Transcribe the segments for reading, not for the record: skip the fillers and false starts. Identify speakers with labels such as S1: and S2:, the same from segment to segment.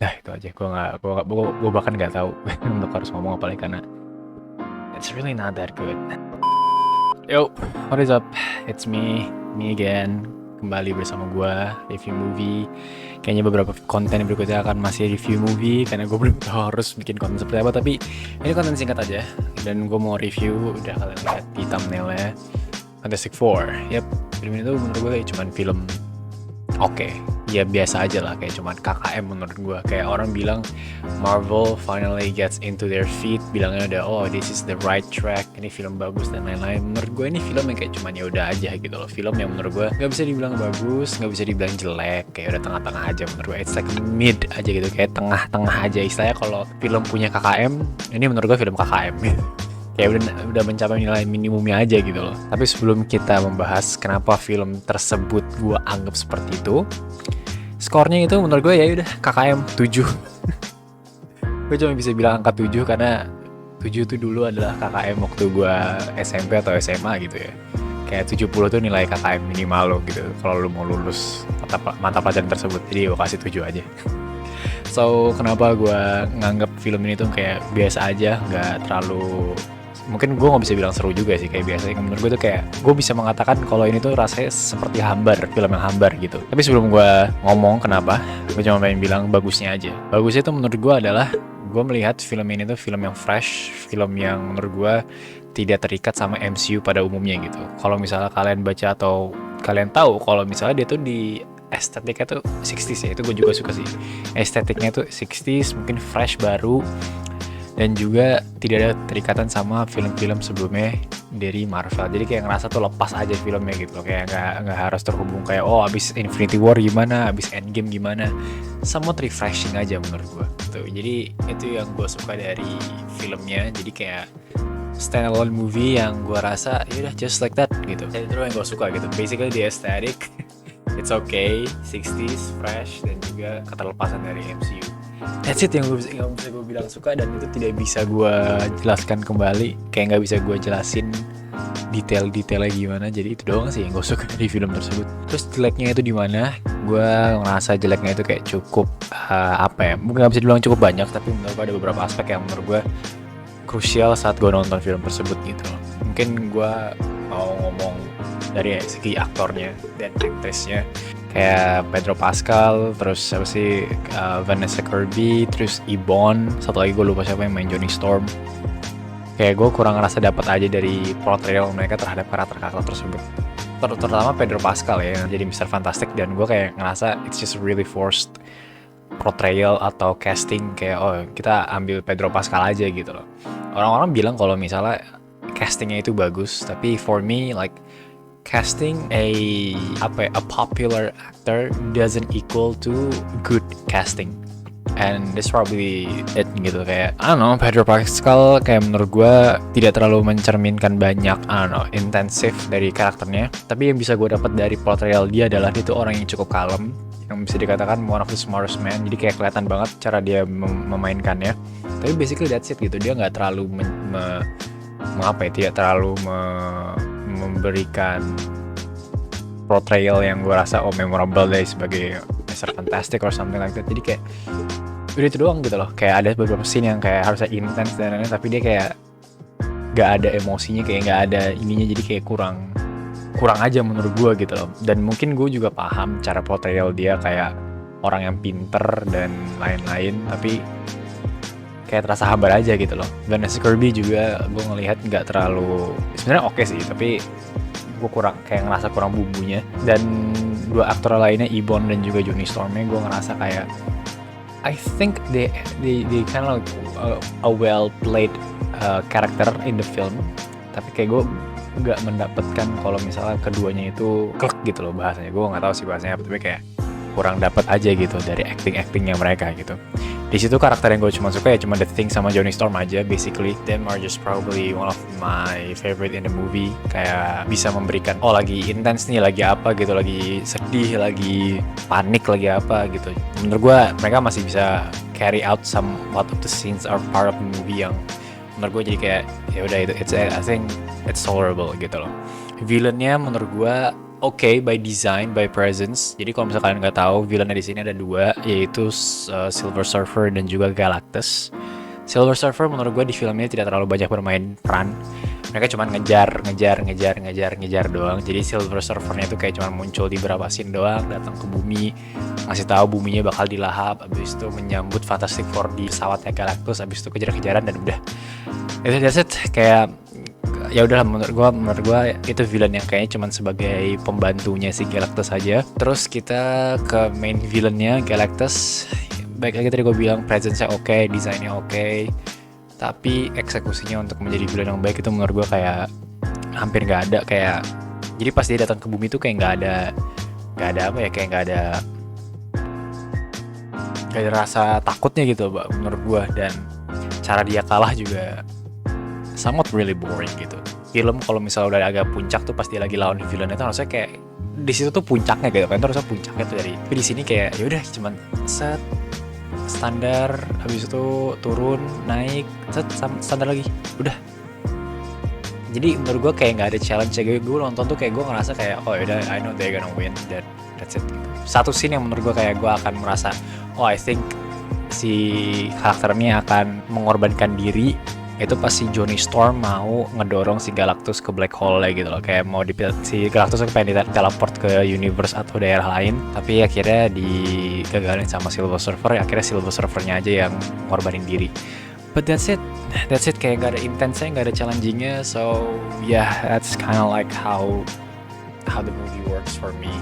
S1: Dah itu aja, gue bahkan nggak tahu untuk harus ngomong apa lagi karena it's really not that good. Yo, what is up? It's me again. Kembali bersama gue, review movie. Kayaknya beberapa konten berikutnya akan masih review movie karena gue belum tahu harus bikin konten seperti apa. Tapi ini konten singkat aja dan gue mau review. Udah kalian lihat di thumbnailnya, Fantastic Four. Yap, film ini tuh menurut gue kayak cuman film oke, ya biasa aja lah, kayak cuman KKM menurut gue. Kayak orang bilang Marvel finally gets into their feet, bilangnya udah oh this is the right track, ini film bagus dan lain-lain. Menurut gue ini film yang kayak cuman ya udah aja gitu loh, film yang menurut gue nggak bisa dibilang bagus, nggak bisa dibilang jelek, kayak udah tengah-tengah aja menurut gue. It's like mid aja gitu, kayak tengah-tengah aja. Istilahnya kalau film punya KKM, ini menurut gue film KKM gitu. Kayak udah mencapai nilai minimumnya aja gitu loh. Tapi sebelum kita membahas kenapa film tersebut gue anggap seperti itu, skornya itu menurut gue ya udah KKM 7. Gue cuma bisa bilang angka 7 karena 7 tuh dulu adalah KKM waktu gue SMP atau SMA gitu ya. Kayak 70 tuh nilai KKM minimal lo gitu kalau lu mau lulus mata pelajaran tersebut. Jadi gue kasih 7 aja. So kenapa gue nganggap film ini tuh kayak biasa aja, nggak terlalu, mungkin gue nggak bisa bilang seru juga sih, kayak biasanya menurut gue tuh kayak gue bisa mengatakan kalau ini tuh rasanya seperti hambar, film yang hambar gitu. Tapi sebelum gue ngomong kenapa, gue cuma pengen bilang bagusnya aja. Bagusnya tuh menurut gue adalah gue melihat film ini tuh film yang fresh, film yang menurut gue tidak terikat sama MCU pada umumnya gitu. Kalau misalnya kalian baca atau kalian tahu kalau misalnya dia tuh di estetiknya tuh 60s ya, itu gue juga suka sih. Estetiknya tuh 60s, mungkin fresh, baru, dan juga tidak ada terikatan sama film-film sebelumnya dari Marvel. Jadi kayak ngerasa tuh lepas aja filmnya gitu loh. Kayak nggak harus terhubung kayak oh abis Infinity War gimana, abis Endgame gimana. Somewhat refreshing aja menurut gue gitu. Jadi itu yang gue suka dari filmnya. Jadi kayak standalone movie yang gue rasa yaudah just like that gitu. Dan itu yang gue suka gitu. Basically the aesthetic, it's okay, 60s, fresh, dan juga keterlepasan dari MCU. That's it yang bisa gue bilang suka, dan itu tidak bisa gue jelaskan kembali, kayak nggak bisa gue jelasin detail-detailnya gimana. Jadi itu doang sih yang gue suka di film tersebut. Terus jeleknya itu di mana? Gue ngerasa jeleknya itu kayak cukup apa ya? Mungkin nggak bisa dibilang cukup banyak, tapi menurut gue ada beberapa aspek yang menurut gue krusial saat gue nonton film tersebut gitu loh. Mungkin gue mau ngomong dari segi aktornya dan aktrisnya, kayak Pedro Pascal, terus siapa sih, Vanessa Kirby, terus Ebon, satu lagi gue lupa siapa yang main Johnny Storm. Kayak gue kurang ngerasa dapat aja dari portrayal mereka terhadap karakter-karakter tersebut. Terutama Pedro Pascal ya, yang jadi Mr. Fantastic, dan gue kayak ngerasa it's just really forced portrayal atau casting, kayak oh kita ambil Pedro Pascal aja gitu loh. Orang-orang bilang kalau misalnya castingnya itu bagus, tapi for me like casting a popular actor doesn't equal to good casting, and that's probably it gitu. Kayak I don't know, Pedro Pascal kayak menurut gue tidak terlalu mencerminkan banyak intensif dari karakternya, tapi yang bisa gue dapat dari portrayal dia adalah dia tuh orang yang cukup kalem, yang bisa dikatakan one of the smartest man. Jadi kayak kelihatan banget cara dia memainkannya, tapi basically that's it gitu. Dia nggak terlalu tidak terlalu memberikan portrayal yang gue rasa memorable deh sebagai Mr. Fantastic or something like that. Jadi kayak udah itu doang gitu loh. Kayak ada beberapa scene yang kayak harusnya intense dan lain-lain, tapi dia kayak gak ada emosinya, kayak gak ada ininya. Jadi kayak kurang aja menurut gue gitu loh. Dan mungkin gue juga paham cara portrayal dia kayak orang yang pinter dan lain-lain, tapi kayak terasa hambar aja gitu loh. Vanessa Kirby juga gue ngelihat nggak terlalu, sebenarnya oke sih, tapi gue kayak ngerasa kurang bumbunya. Dan dua aktor lainnya, Ebon dan juga Johnny Stormnya, gue ngerasa kayak I think they kind of like a well played character in the film, tapi kayak gue nggak mendapatkan kalau misalnya keduanya itu klik gitu loh bahasanya. Gue nggak tahu sih bahasanya apa, tapi kayak kurang dapat aja gitu dari actingnya mereka gitu. Di situ karakter yang gue cuma suka ya cuma The Thing sama Johnny Storm aja. Basically them are just probably one of my favorite in the movie. Kayak bisa memberikan lagi intense nih, lagi apa gitu, lagi sedih, lagi panik, lagi apa gitu. Menurut gue mereka masih bisa carry out some lot of the scenes are part of the movie yang menurut gue jadi kayak ya udah itu I think it's tolerable gitu loh. Villainnya menurut gue okay by design, by presence. Jadi kalau misalkan kalian nggak tahu, villainnya di sini ada dua, yaitu Silver Surfer dan juga Galactus. Silver Surfer menurut gue di film ini tidak terlalu banyak bermain peran. Mereka cuma ngejar doang. Jadi Silver Surfernya itu kayak cuma muncul di beberapa scene doang, datang ke bumi, ngasih tahu buminya bakal dilahap, abis itu menyambut Fantastic Four di pesawatnya Galactus, abis itu kejar-kejaran dan udah. That's it. Kayak ya udah menurut gua itu villain yang kayaknya cuma sebagai pembantunya si Galactus aja. Terus kita ke main villainnya Galactus. Baik lagi tadi gue bilang presence-nya oke, desainnya oke, tapi eksekusinya untuk menjadi villain yang baik itu menurut gue kayak hampir nggak ada. Kayak jadi pas dia datang ke bumi tuh kayak nggak ada apa ya, kayak nggak ada rasa takutnya gitu menurut gue. Dan cara dia kalah juga somewhat really boring gitu. Film kalau misalnya udah agak puncak tuh pas dia lagi lawan villain itu harusnya kayak di situ tuh puncaknya gitu kan, itu harusnya puncaknya tuh dari. Tapi di sini kayak ya udah cuman set standar, habis itu turun naik set standar lagi udah. Jadi menurut gue kayak nggak ada challenge ya. Gue nonton tuh kayak gue ngerasa kayak oh yaudah I know they're gonna win, that's it gitu. Satu scene yang menurut gue kayak gue akan merasa oh I think si karakter ini akan mengorbankan diri, itu pas si Johnny Storm mau ngedorong si Galactus ke black hole gitu loh. Kayak mau si Galactus pengen teleport ke universe atau daerah lain, tapi akhirnya digagalin sama Silver Surfer. Akhirnya Silver Surfernya aja yang ngorbanin diri. But that's it. Kayak gak ada intense-nya, gak ada challenging-nya. So yeah, that's kind of like how the movie works for me.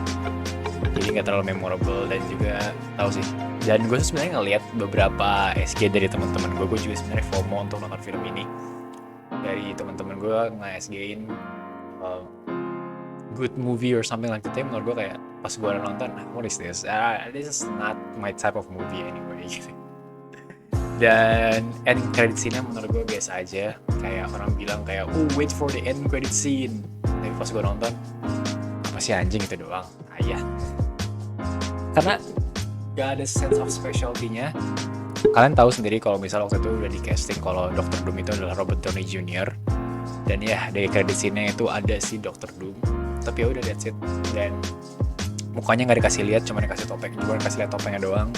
S1: Jadi gak terlalu memorable dan juga tahu sih. Dan gue sebenarnya ngeliat beberapa SG dari teman-teman gue juga sebenarnya FOMO untuk nonton film ini. Dari teman-teman gue nge-SG-in good movie or something like that. Tapi menurut gue kayak pas gue nonton, what is this? This is not my type of movie anyway. Dan end credit scene-nya menurut gue biasa aja. Kayak orang bilang kayak oh wait for the end credit scene. Tapi pas gue nonton, apa sih anjing itu doang? Ayah. Karena gak ada sense of specialty-nya. Kalian tahu sendiri kalau misalnya waktu itu udah di casting kalau Dr. Doom itu adalah Robert Downey Jr. Dan ya dari credit scene-nya itu ada si Dr. Doom. Tapi ya udah that's it. Dan mukanya nggak dikasih lihat, cuma dikasih topeng. Cuma dikasih lihat topengnya doang.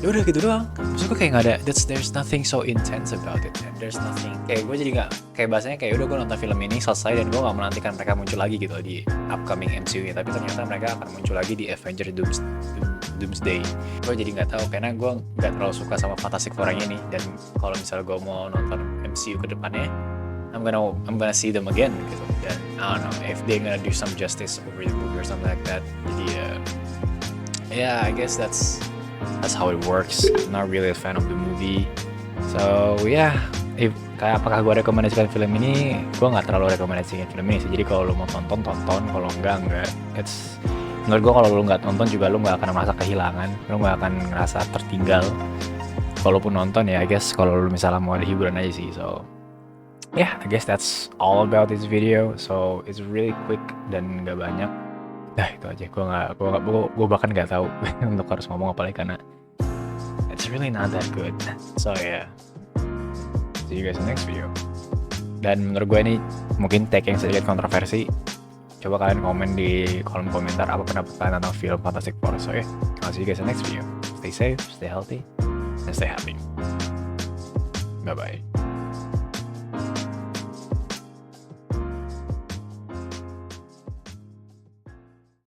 S1: Ya udah gitu doang. Maksud gue kayak nggak ada. There's nothing so intense about it. And there's nothing. Kayak gue jadi nggak. Kayak bahasanya kayak udah gue nonton film ini selesai dan gue nggak menantikan mereka muncul lagi gitu di upcoming MCU-nya. Tapi ternyata mereka akan muncul lagi di Avengers Doomsday. Gue jadi nggak tahu karena gue nggak terlalu suka sama Fantastic Four yang ini. Dan kalau misalnya gue mau nonton MCU ke depannya, I'm gonna see them again gitu. Dan I don't know if they're gonna do some justice over the movie or something like that. Jadi yeah, I guess that's how it works. I'm not really a fan of the movie. So yeah, apakah gue rekomendasikan film ini? Gue nggak terlalu rekomendasikan film ini sih. Jadi kalau lo mau tonton, kalau enggak. Menurut gue kalau lo nggak tonton juga lo nggak akan merasa kehilangan. Lo nggak akan ngerasa tertinggal. Kalaupun nonton ya, I guess kalau lo misalnya mau ada hiburan aja sih. So yeah, I guess that's all about this video. So it's really quick dan nggak banyak. Nah itu aja. Gue bahkan nggak tahu untuk harus ngomong apa lagi karena it's really not that good. So yeah, see you guys in the next video. Dan menurut gue ini mungkin take yang sedikit kontroversi. Coba kalian komen di kolom komentar apa pendapat kalian tentang film Fantastic Four. So yeah, I'll see you guys in the next video. Stay safe, stay healthy, and stay happy. Bye bye.